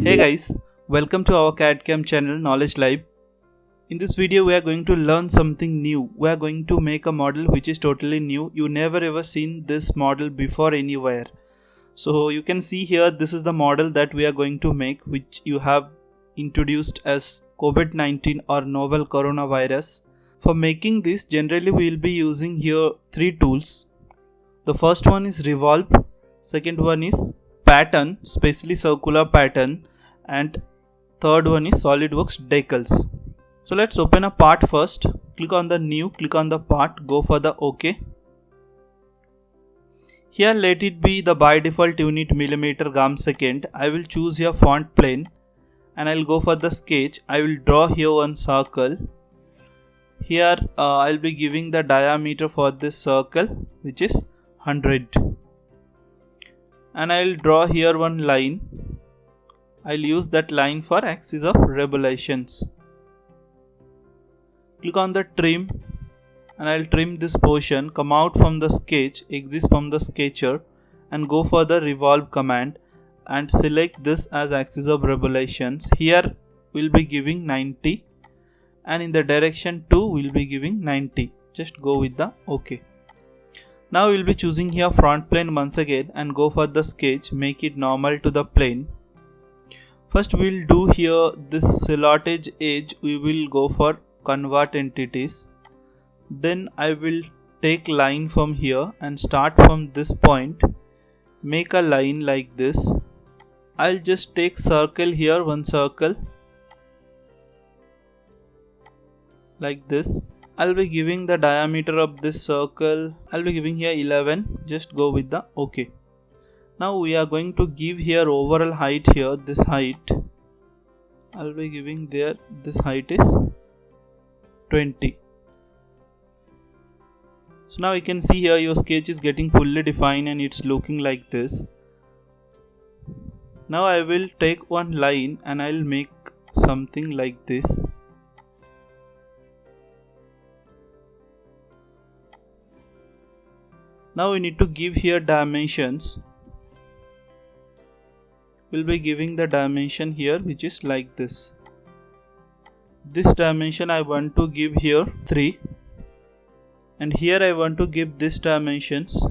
Hey guys, welcome to our CAD/CAM channel Knowledge Lab. In this video we are going to learn something new. We are going to make a model which is totally new. You never ever seen this model before anywhere. So you can see here, this is the model that we are going to make, which you have introduced as COVID-19 or novel coronavirus. For making this, generally we will be using here three tools. The first one is Revolve, second one is Pattern, specially circular pattern, and third one is SolidWorks Decals. So let's open a part first. Click on the new, click on the part, go for the OK. Here let it be the by default unit millimeter gram second. I will choose here font plane and I'll go for the sketch. I will draw here one circle. Here I'll be giving the diameter for this circle, which is 100. And I'll draw here one line. I'll use that line for axis of revolutions. Click on the trim and I'll trim this portion. Come out from the sketch, exit from the sketcher and go for the revolve command and select this as axis of revolutions. Here we'll be giving 90 and in the direction 2 we'll be giving 90. Just go with the OK. Now we'll be choosing here front plane once again and go for the sketch, make it normal to the plane. First we'll do here this silhouette edge, we will go for convert entities. Then I will take line from here and start from this point, make a line like this. I'll just take circle here, one circle like this. I'll be giving the diameter of this circle, I'll be giving here 11, just go with the OK. Now we are going to give here overall height here, this height, I'll be giving there, this height is 20. So now you can see here your sketch is getting fully defined and it's looking like this. Now I will take one line and I'll make something like this. Now we need to give here dimensions. We'll be giving the dimension here, which is like this. This dimension I want to give here 3 and here I want to give this dimensions.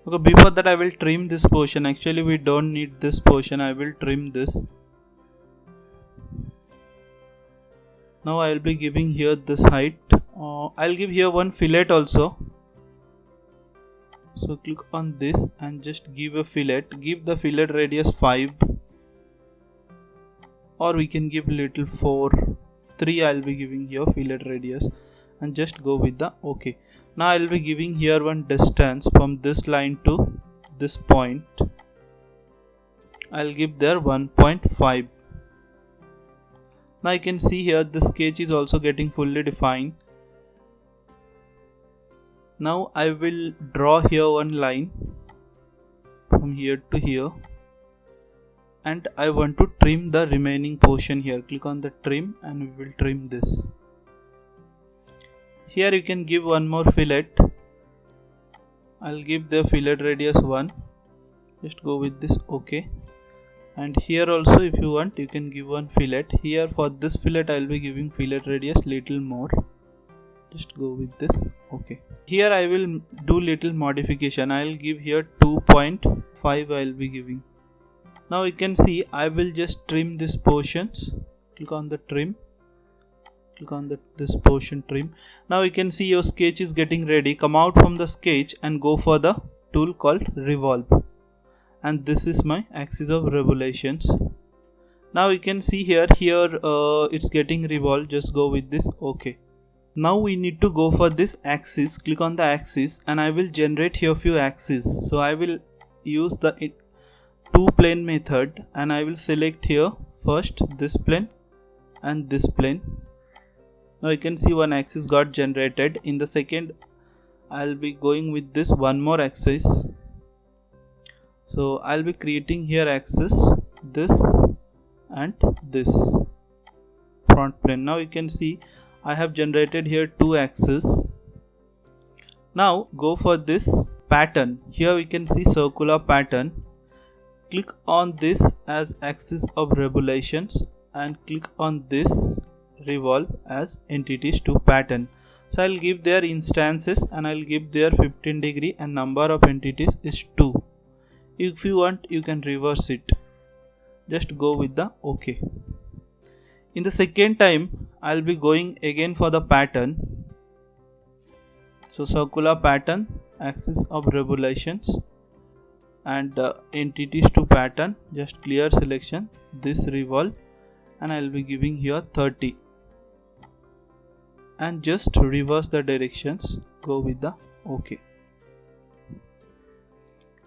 Okay, before that I will trim this portion. Actually we don't need this portion, I will trim this. Now I will be giving here this height. I'll give here one fillet also. So click on this and just give a fillet. Give the fillet radius 5 or we can give little 4. 3 I'll be giving here fillet radius and just go with the OK. Now I'll be giving here one distance from this line to this point. I'll give there 1.5. Now you can see here the sketch is also getting fully defined. Now I will draw here one line from here to here and I want to trim the remaining portion here. Click on the trim and we will trim this. Here you can give one more fillet. I'll give the fillet radius 1. Just go with this OK. And here also if you want you can give one fillet. Here for this fillet I will be giving fillet radius little more. Just go with this OK. Here I will do little modification. I will give here 2.5 I will be giving. Now you can see I will just trim this portions. Click on the trim. Click on this portion trim. Now you can see your sketch is getting ready. Come out from the sketch and go for the tool called Revolve. And this is my axis of revolutions. Now you can see here it's getting revolved. Just go with this OK. Now we need to go for this axis. Click on the axis and I will generate here few axes. So I will use the two plane method and I will select here first this plane and this plane. Now you can see one axis got generated. In the second I'll be going with this one more axis. So I'll be creating here axis this and this front plane. Now you can see I have generated here two axes. Now go for this pattern, here we can see circular pattern. Click on this as axis of revolutions and click on this revolve as entities to pattern. So I'll give their instances and I'll give their 15 degree and number of entities is 2. If you want, you can reverse it. Just go with the OK. In the second time, I'll be going again for the pattern. So circular pattern, axis of revolutions and entities to pattern, just clear selection, this revolve, and I'll be giving here 30 and just reverse the directions, go with the OK.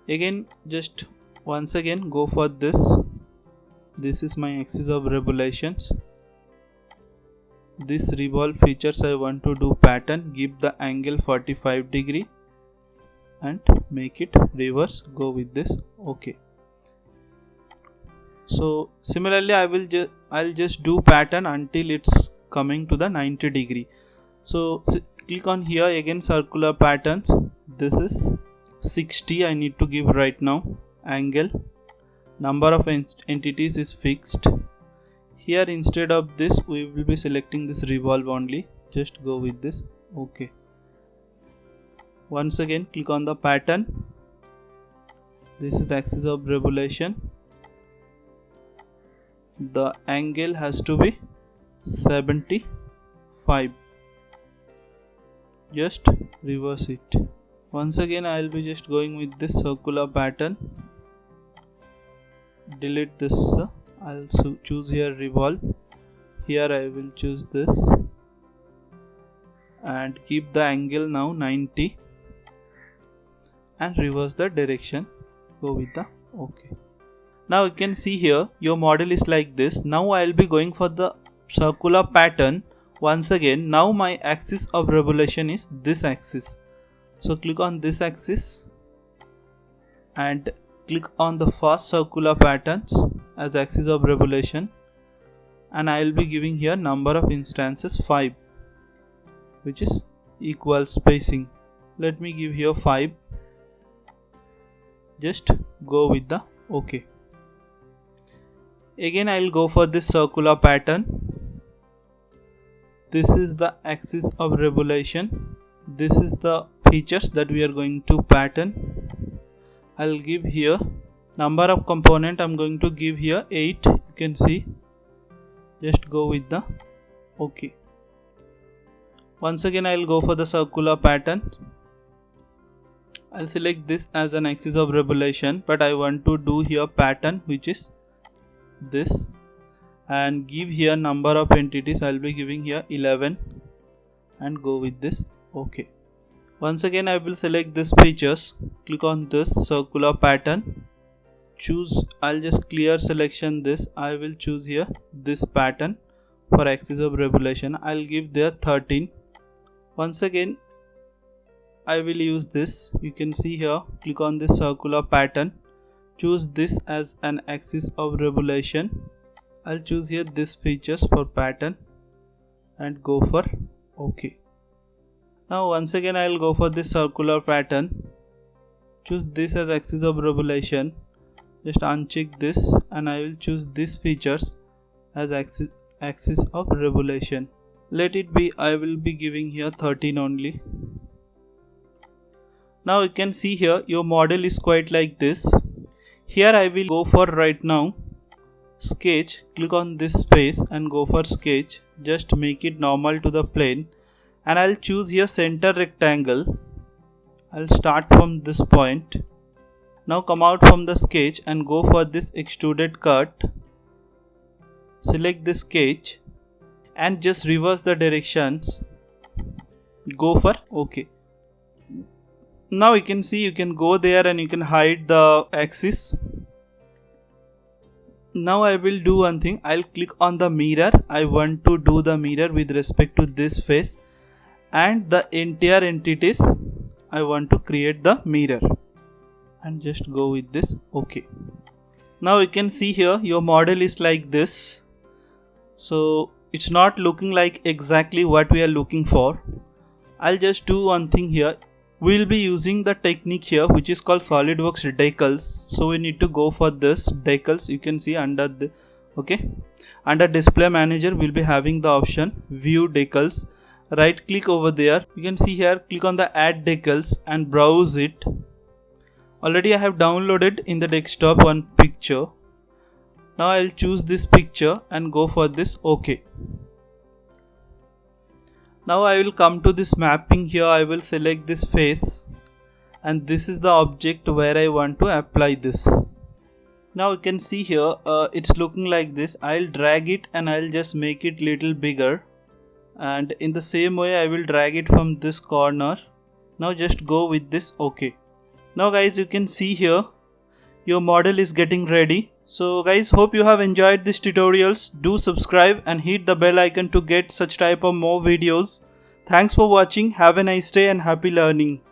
Again, just once again go for this. This is my axis of revolutions. This revolve features I want to do pattern, give the angle 45 degree and make it reverse, go with this OK. So similarly I'll just do pattern until it's coming to the 90 degree. So click on here again, circular patterns. This is 60 I need to give right now. Angle, number of entities is fixed. Here instead of this we will be selecting this revolve only. Just go with this OK. Once again click on the pattern. This is axis of revolution. The angle has to be 75. Just reverse it. Once again I will be just going with this circular pattern. Delete this. I'll choose here revolve. Here I will choose this and keep the angle now 90 and reverse the direction, go with the OK. Now you can see here your model is like this. Now I'll be going for the circular pattern once again. Now my axis of revolution is this axis. So click on this axis and click on the first circular patterns as axis of revolution, and I will be giving here number of instances 5, which is equal spacing. Let me give here 5. Just go with the OK. Again I will go for this circular pattern. This is the axis of revolution. This is the features that we are going to pattern. I'll give here number of component. I'm going to give here 8. You can see. Just go with the OK. Once again I'll go for the circular pattern. I'll select this as an axis of revolution, but I want to do here pattern, which is this, and give here number of entities. I'll be giving here 11 and go with this OK. Once again I will select this features, click on this circular pattern, choose, I'll just clear selection this. I will choose here this pattern for axis of revolution. I'll give there 13. Once again I will use this. You can see here, click on this circular pattern, choose this as an axis of revolution. I'll choose here this features for pattern and go for OK. Now once again I will go for this circular pattern, choose this as axis of revolution, just uncheck this and I will choose these features as axis of revolution. Let it be, I will be giving here 13 only. Now you can see here your model is quite like this. Here I will go for right now sketch, click on this space and go for sketch, just make it normal to the plane, and I'll choose here center rectangle. I'll start from this point. Now come out from the sketch and go for this extruded cut. Select this sketch and just reverse the directions. Go for OK. Now you can see you can go there and you can hide the axis. Now I will do one thing. I'll click on the mirror. I want to do the mirror with respect to this face, and the entire entities I want to create the mirror, and just go with this OK. Now you can see here your model is like this. So it's not looking like exactly what we are looking for. I'll just do one thing here. we'll be using the technique here which is called SolidWorks decals. So we need to go for this decals. You can see under the under display manager we'll be having the option view decals. Right click over there, you can see here, click on the add decals and browse it. Already I have downloaded in the desktop one picture. Now I'll choose this picture and go for this OK. Now I will come to this mapping here. I will select this face and this is the object where I want to apply this. Now you can see here it's looking like this. I'll drag it and I'll just make it little bigger, and in the same way I will drag it from this corner. Now just go with this OK. Now guys, you can see here your model is getting ready. So guys, hope you have enjoyed these tutorials. Do subscribe and hit the bell icon to get such type of more videos. Thanks for watching. Have a nice day and happy learning.